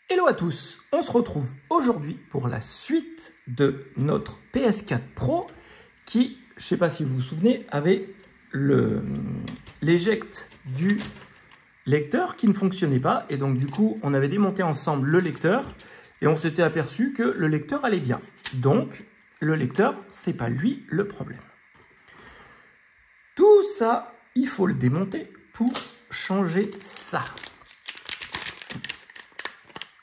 Hello à tous, on se retrouve aujourd'hui pour la suite de notre PS4 Pro qui, je ne sais pas si vous vous souvenez, avait l'éjecte du lecteur qui ne fonctionnait pas. Et donc du coup, on avait démonté ensemble le lecteur et on s'était aperçu que le lecteur allait bien. Donc, le lecteur, c'est pas lui le problème. Tout ça, il faut le démonter pour changer ça.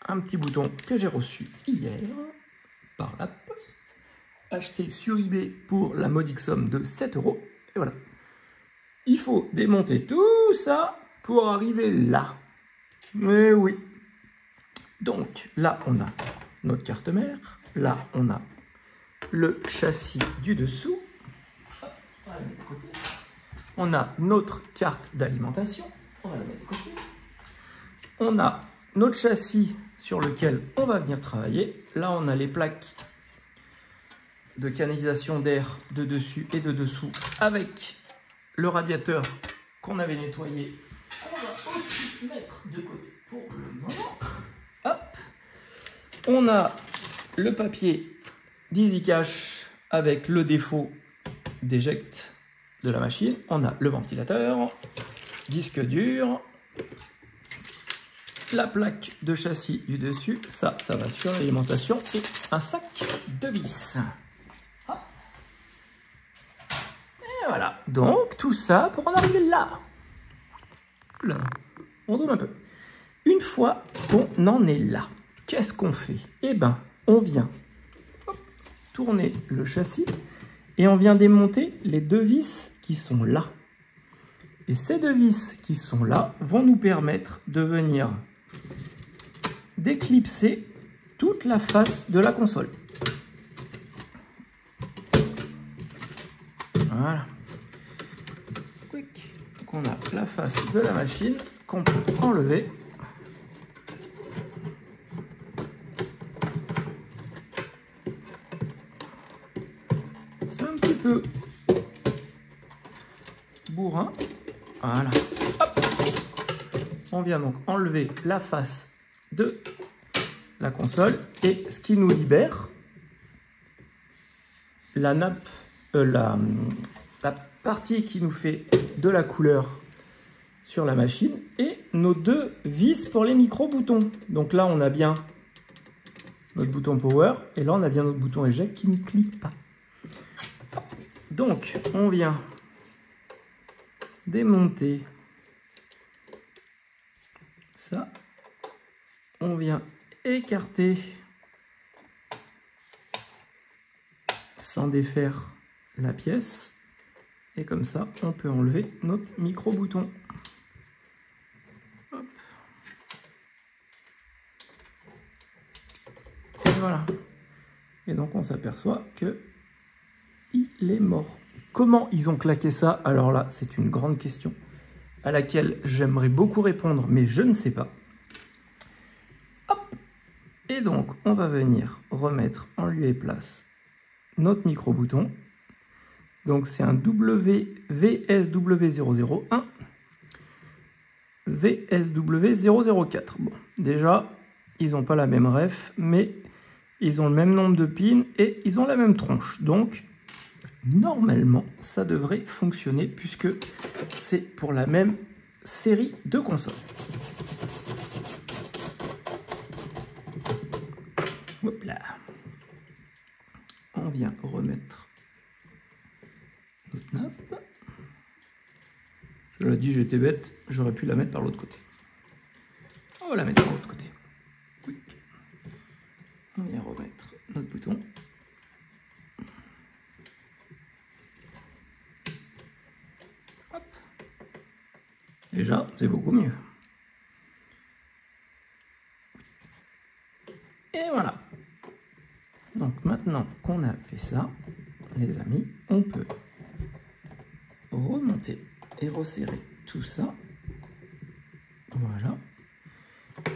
Un petit bouton que j'ai reçu hier par la poste, acheté sur eBay pour la modique somme de 7 €. Et voilà. Il faut démonter tout ça pour arriver là. Mais oui. Donc là, on a notre carte mère. Là, on a le châssis du dessous. On a notre carte d'alimentation. On va la mettre de côté. On a notre châssis sur lequel on va venir travailler. Là, on a les plaques de canalisation d'air de dessus et de dessous avec le radiateur qu'on avait nettoyé. On va aussi mettre de côté pour le moment. Hop. On a le papier d'EasyCache avec le défaut d'éjecte de la machine. On a le ventilateur, disque dur, la plaque de châssis du dessus, ça va sur l'alimentation, et un sac de vis. Ah. Et voilà, donc tout ça pour en arriver là. Là, on zoome un peu. Une fois qu'on en est là, qu'est-ce qu'on fait? Eh bien, on vient tourner le châssis et on vient démonter les deux vis qui sont là. Et ces deux vis qui sont là vont nous permettre de venir d'éclipser toute la face de la console. Voilà. Donc on a la face de la machine qu'on peut enlever. C'est un petit peu bourrin. Voilà. Hop. On vient donc enlever la face de la console et ce qui nous libère la nappe, la partie qui nous fait de la couleur sur la machine et nos deux vis pour les micro-boutons. Donc là, on a bien notre bouton power et là, on a bien notre bouton éjecte qui ne clique pas. Donc, on vient démonter ça. On vient écarter sans défaire la pièce. Et comme ça, on peut enlever notre micro-bouton. Et voilà. Et donc, on s'aperçoit que il est mort. Comment ils ont claqué ça? Alors là, c'est une grande question à laquelle j'aimerais beaucoup répondre, mais je ne sais pas. Et donc, on va venir remettre en lieu et place notre micro-bouton. Donc, c'est un VSW001, VSW004. Bon, déjà, ils n'ont pas la même ref, mais ils ont le même nombre de pins et ils ont la même tronche. Donc, normalement, ça devrait fonctionner puisque c'est pour la même série de consoles. Hop là. On vient remettre notre nappe. Je l'ai dit, j'étais bête, j'aurais pu la mettre par l'autre côté. On va la mettre par l'autre côté. Oui. On vient remettre notre bouton. Hop. Déjà, c'est beaucoup mieux. Et voilà. Donc maintenant qu'on a fait ça, les amis, on peut remonter et resserrer tout ça. Voilà.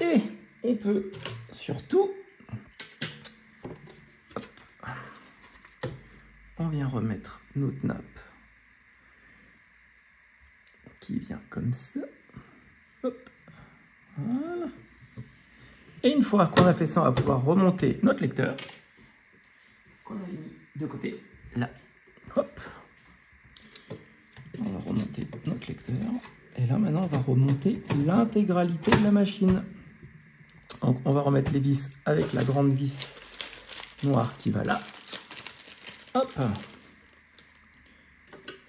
Et on peut surtout, hop, on vient remettre notre nappe qui vient comme ça. Hop. Voilà. Et une fois qu'on a fait ça, on va pouvoir remonter notre lecteur qu'on a mis de côté, là. Hop. On va remonter notre lecteur. Et là, maintenant, on va remonter l'intégralité de la machine. Donc, on va remettre les vis avec la grande vis noire qui va là. Hop.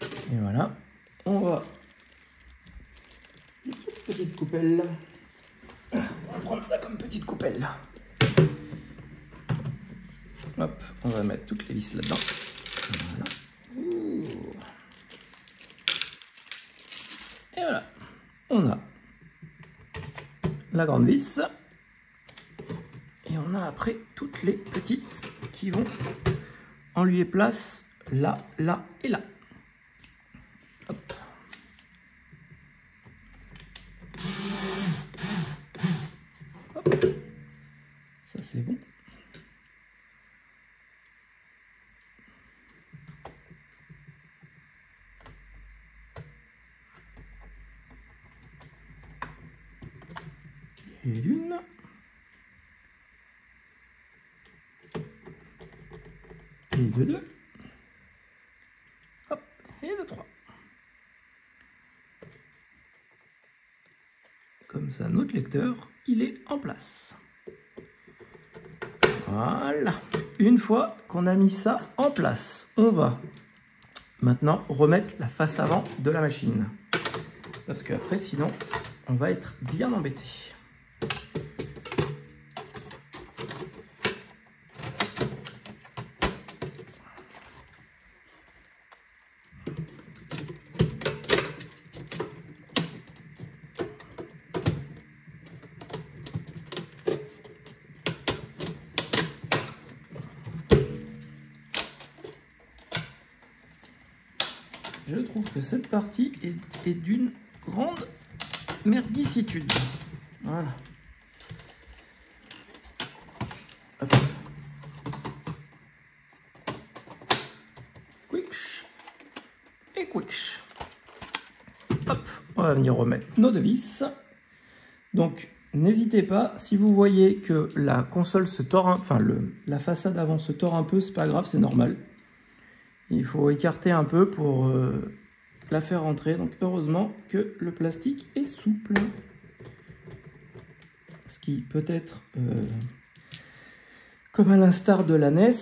Et voilà. On va... Petite coupelle. On va prendre ça comme petite coupelle. Hop, on va mettre toutes les vis là-dedans. Voilà. Ouh. Et voilà. On a la grande vis. Et on a après toutes les petites qui vont en lieu et place là, là et là. Hop. Hop. Ça c'est bon. Et d'une. Et de deux. Hop. Et de trois. Comme ça, notre lecteur, il est en place. Voilà. Une fois qu'on a mis ça en place, on va maintenant remettre la face avant de la machine. Parce qu'après, sinon, on va être bien embêté. Je trouve que cette partie est d'une grande merdicitude. Voilà. Hop. Quick. Et quick. Hop. On va venir remettre nos deux vis. Donc, n'hésitez pas, si vous voyez que la console se tord, enfin la façade avant se tord un peu, c'est pas grave, c'est normal. Il faut écarter un peu pour la faire rentrer. Donc heureusement que le plastique est souple. Ce qui peut être, comme à l'instar de la NES,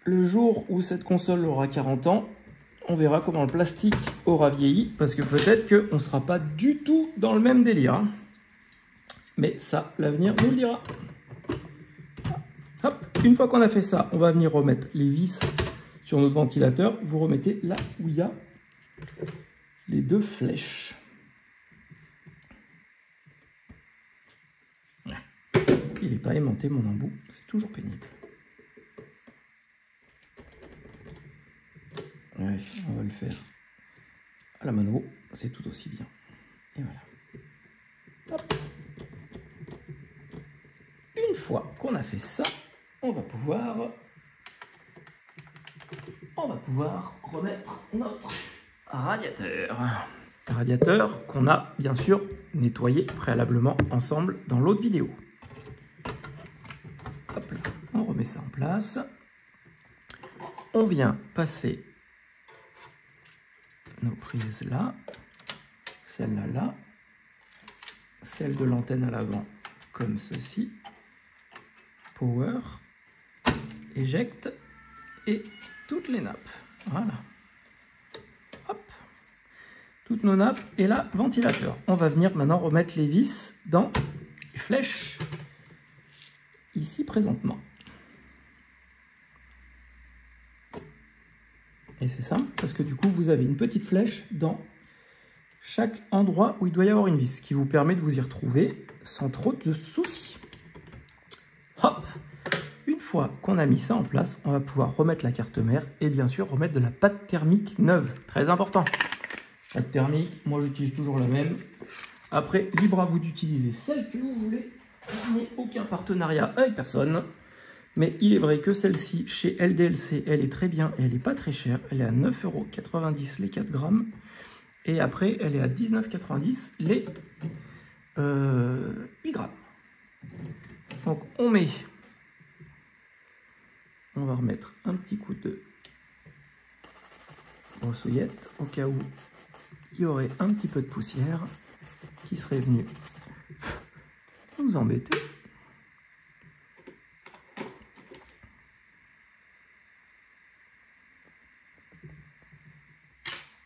le jour où cette console aura 40 ans, on verra comment le plastique aura vieilli. Parce que peut-être qu'on ne sera pas du tout dans le même délire. Hein. Mais ça, l'avenir nous le dira. Hop, une fois qu'on a fait ça, on va venir remettre les vis sur notre ventilateur. Vous remettez là où il y a les deux flèches. Il n'est pas aimanté mon embout, c'est toujours pénible. Ouais, on va le faire à la mano, c'est tout aussi bien. Et voilà. Hop. Une fois qu'on a fait ça, on va pouvoir remettre notre radiateur. Radiateur qu'on a bien sûr nettoyé préalablement ensemble dans l'autre vidéo. Hop là, on remet ça en place. On vient passer nos prises là, celle-là là, celle de l'antenne à l'avant comme ceci. Power, éjecte et toutes les nappes. Voilà. Hop. Toutes nos nappes et là, ventilateur. On va venir maintenant remettre les vis dans les flèches ici présentement. Et c'est simple parce que du coup, vous avez une petite flèche dans chaque endroit où il doit y avoir une vis, ce qui vous permet de vous y retrouver sans trop de soucis. Hop! Une fois qu'on a mis ça en place, on va pouvoir remettre la carte mère et bien sûr remettre de la pâte thermique neuve. Très important. Pâte thermique, moi j'utilise toujours la même. Après, libre à vous d'utiliser celle que vous voulez. Je n'ai aucun partenariat avec personne. Mais il est vrai que celle-ci, chez LDLC, elle est très bien et elle n'est pas très chère. Elle est à 9,90 € les 4 grammes. Et après, elle est à 19,90 € les 8 grammes. Donc on va remettre un petit coup de brossouillette au cas où il y aurait un petit peu de poussière qui serait venue nous embêter.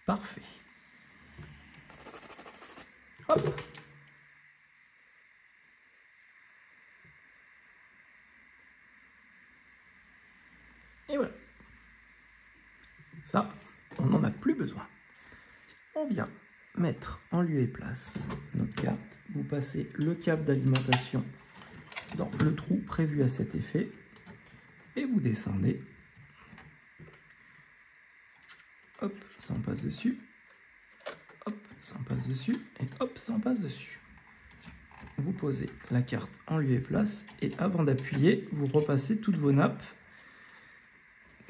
Parfait. Hop. Et voilà. Ça, on n'en a plus besoin. On vient mettre en lieu et place notre carte. Vous passez le câble d'alimentation dans le trou prévu à cet effet et vous descendez. Hop, ça en passe dessus. Hop, ça en passe dessus. Et hop, ça en passe dessus. Vous posez la carte en lieu et place et avant d'appuyer, vous repassez toutes vos nappes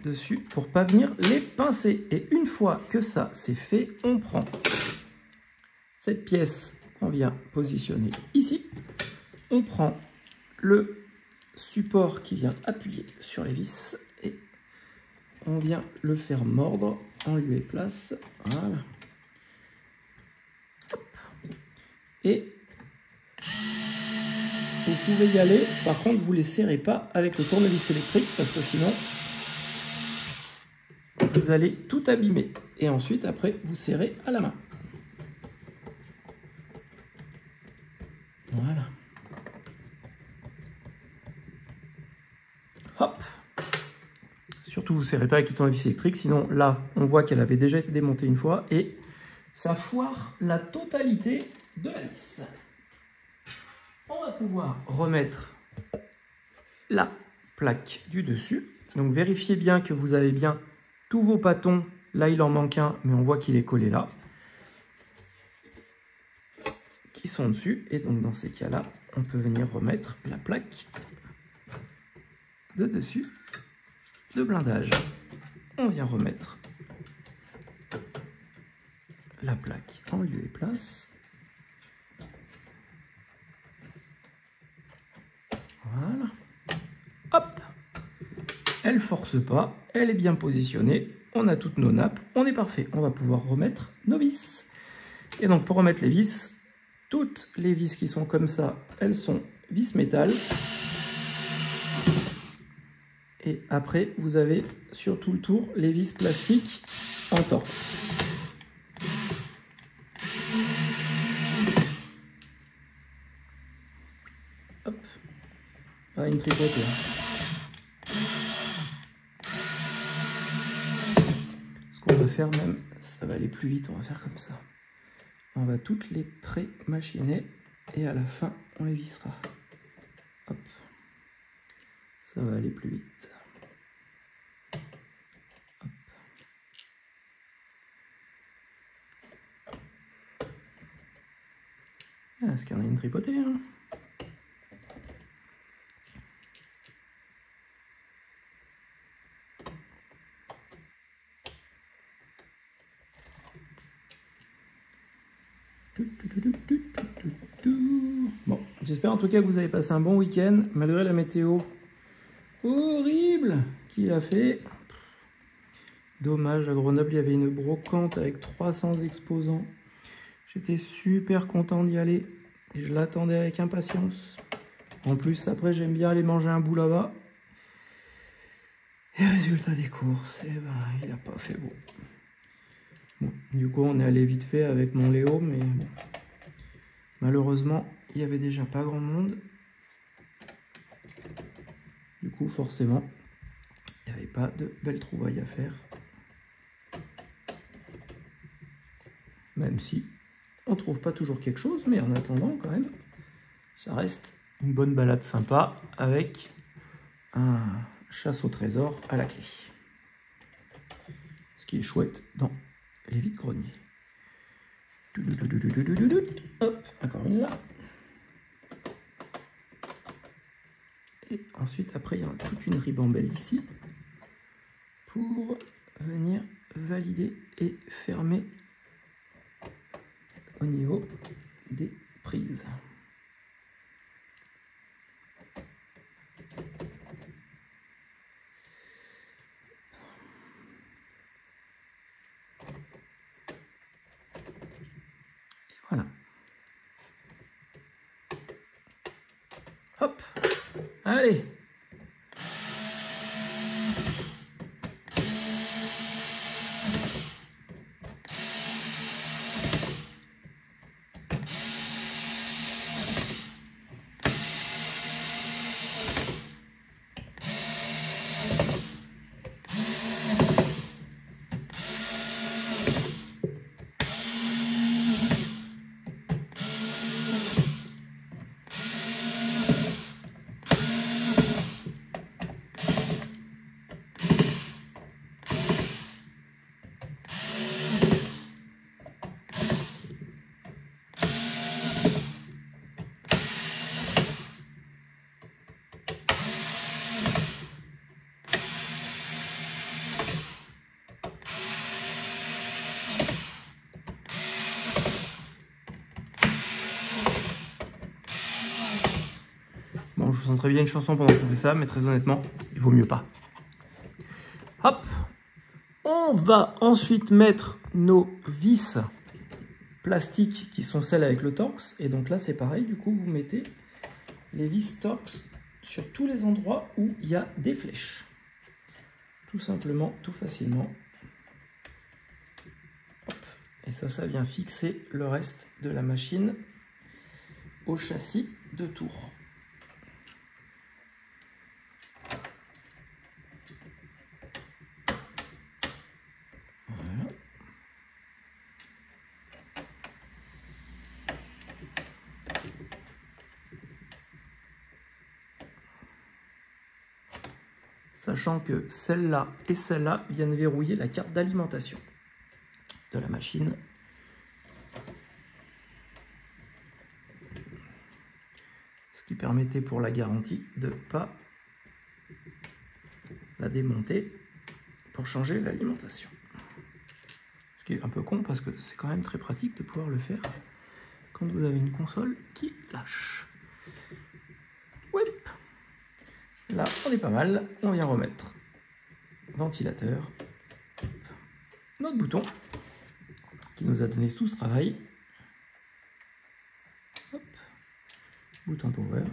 dessus pour pas venir les pincer. Et une fois que ça c'est fait, on prend cette pièce qu'on vient positionner ici. On prend le support qui vient appuyer sur les vis et on vient le faire mordre en lieu et place. Voilà. Et vous pouvez y aller. Par contre, vous ne les serrez pas avec le tournevis électrique parce que sinon, vous allez tout abîmer. Et ensuite, après, vous serrez à la main. Voilà. Hop. Surtout, vous ne serrez pas avec le tournevis électrique. Sinon, là, on voit qu'elle avait déjà été démontée une fois. Et ça foire la totalité de la vis. On va pouvoir remettre la plaque du dessus. Donc, vérifiez bien que vous avez bien tous vos pâtons. Là, il en manque un, mais on voit qu'il est collé là. Qui sont dessus. Et donc, dans ces cas-là, on peut venir remettre la plaque de dessus de blindage. On vient remettre la plaque en lieu et place. Voilà. Hop. Elle force pas. Elle est bien positionnée. On a toutes nos nappes. On est parfait. On va pouvoir remettre nos vis. Et donc, pour remettre les vis, toutes les vis qui sont comme ça, elles sont vis métal. Et après, vous avez sur tout le tour les vis plastiques en torse. Hop. Ah, une tripotée. Ce qu'on va faire même, ça va aller plus vite, on va faire comme ça. On va toutes les pré-machiner et à la fin, on les vissera. Hop. Ça va aller plus vite. Hop. Est-ce qu'il y en a une tripotée hein? Bon, j'espère en tout cas que vous avez passé un bon week-end, malgré la météo horrible qu'il a fait. Dommage, à Grenoble, il y avait une brocante avec 300 exposants. J'étais super content d'y aller et je l'attendais avec impatience. En plus, après, j'aime bien aller manger un bout là-bas. Et résultat des courses, eh ben, il n'a pas fait beau. Bon, du coup, on est allé vite fait avec mon Léo, mais bon. Malheureusement, il n'y avait déjà pas grand monde. Du coup, forcément, il n'y avait pas de belles trouvailles à faire. Même si on ne trouve pas toujours quelque chose, mais en attendant, quand même, ça reste une bonne balade sympa avec un chasse au trésor à la clé. Ce qui est chouette dans les vides-greniers. Hop, encore une là. Et ensuite, après, il y a toute une ribambelle ici pour venir valider et fermer au niveau des prises. Hop, allez. Bon, je vous sens très bien une chanson pendant qu'on fait ça, mais très honnêtement, il vaut mieux pas. Hop, on va ensuite mettre nos vis plastiques qui sont celles avec le Torx. Et donc là, c'est pareil, du coup, vous mettez les vis Torx sur tous les endroits où il y a des flèches. Tout simplement, tout facilement. Hop. Et ça vient fixer le reste de la machine au châssis de tour. Voilà. Sachant que celle-là et celle-là viennent verrouiller la carte d'alimentation de la machine. Ce qui permettait pour la garantie de ne pas la démonter pour changer l'alimentation. Ce qui est un peu con parce que c'est quand même très pratique de pouvoir le faire quand vous avez une console qui lâche. Whip. Là, on est pas mal. On vient remettre ventilateur, notre bouton qui nous a donné tout ce travail. Hop. Bouton power.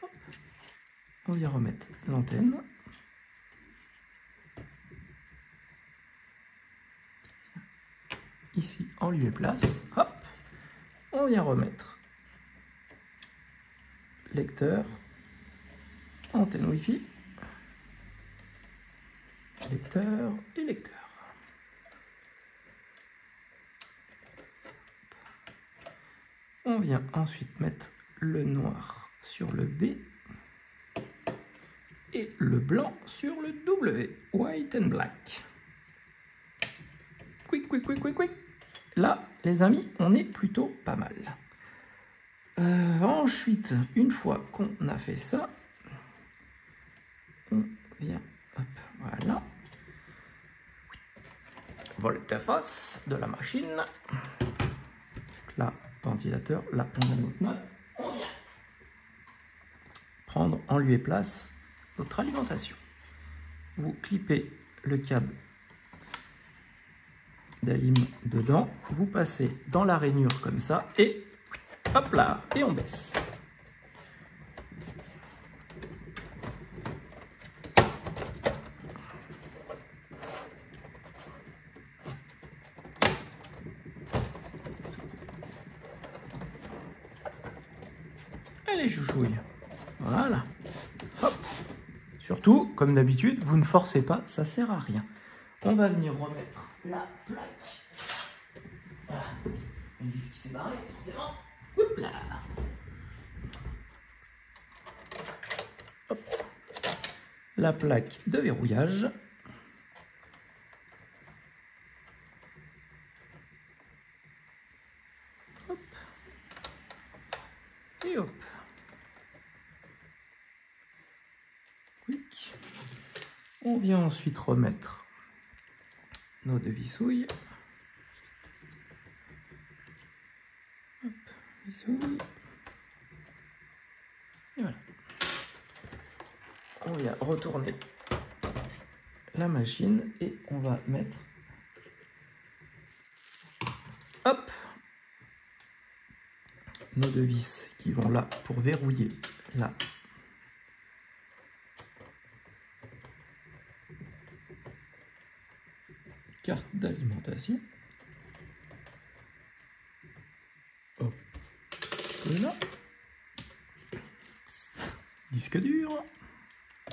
Hop. On vient remettre l'antenne. Ici, en lieu et place. Hop. On vient remettre lecteur, antenne Wi-Fi, lecteur et lecteur. On vient ensuite mettre le noir sur le B et le blanc sur le W. White and black. Quick, quick, quick, quick, quick. Là, les amis, on est plutôt pas mal. Ensuite, une fois qu'on a fait ça, on vient, hop, voilà, volte-face de la machine. Là, ventilateur, là, on a notre note. On vient prendre en lieu et place notre alimentation. Vous clippez le câble d'alim dedans, vous passez dans la rainure comme ça et hop là, et on baisse. Et les chouchouilles. Voilà. Hop. Surtout, comme d'habitude, vous ne forcez pas, ça sert à rien. On va venir remettre la plaque. Voilà. Une vis qui s'est barrée, forcément. Hop là. Hop. La plaque de verrouillage. Hop. Et hop. Quick. On vient ensuite remettre nos deux vissouilles. Hop, vissouille. Et voilà. On vient retourner la machine et on va mettre Hop, nos deux vis qui vont là pour verrouiller la carte d'alimentation. Hop là. Disque dur.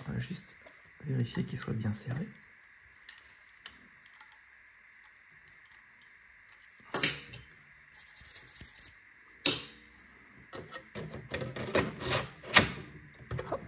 On va juste vérifier qu'il soit bien serré. Hop.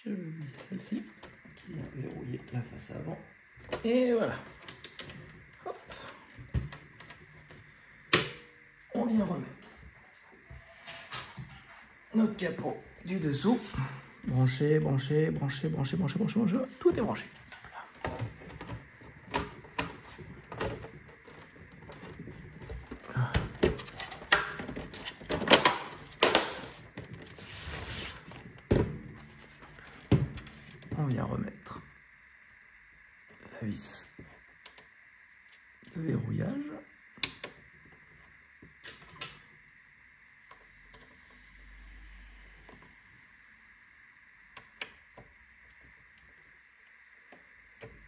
Je oublie celle-ci qui a verrouillé la face avant. Et voilà. Hop. On vient remettre notre capot du dessous. Branché, branché, branché, branché, branché, branché, branché. Tout est branché. On vient remettre la vis de verrouillage.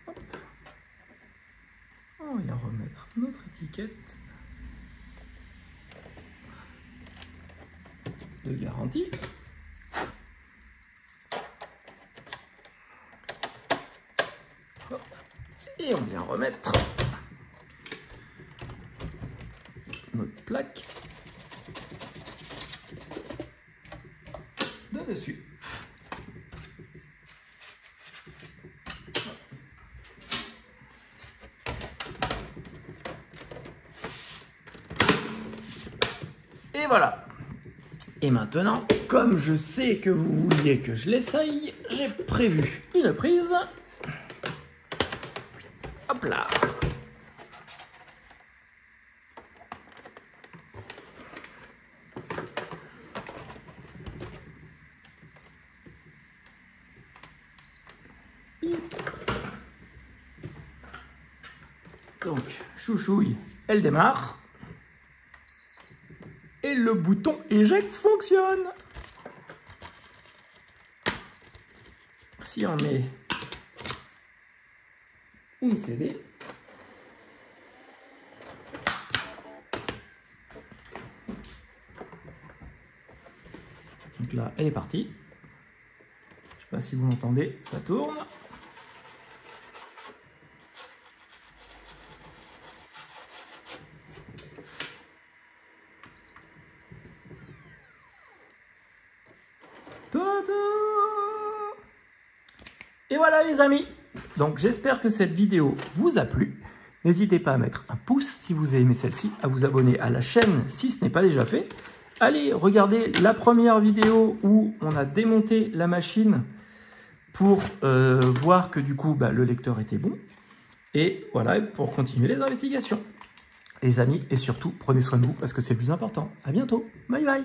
Hop. On vient remettre notre étiquette de garantie. Et on vient remettre notre plaque de dessus. Et voilà. Et maintenant, comme je sais que vous vouliez que je l'essaye, j'ai prévu une prise. Hop là. Donc, chouchouille, elle démarre. Et le bouton éjecte fonctionne. Si on met une CD, donc là elle est partie. Je sais pas si vous l'entendez, ça tourne. Et voilà les amis. Donc j'espère que cette vidéo vous a plu. N'hésitez pas à mettre un pouce si vous avez aimé celle-ci, à vous abonner à la chaîne si ce n'est pas déjà fait. Allez regarder la première vidéo où on a démonté la machine pour voir que du coup le lecteur était bon. Et voilà, pour continuer les investigations. Les amis, et surtout, prenez soin de vous parce que c'est le plus important. À bientôt. Bye bye.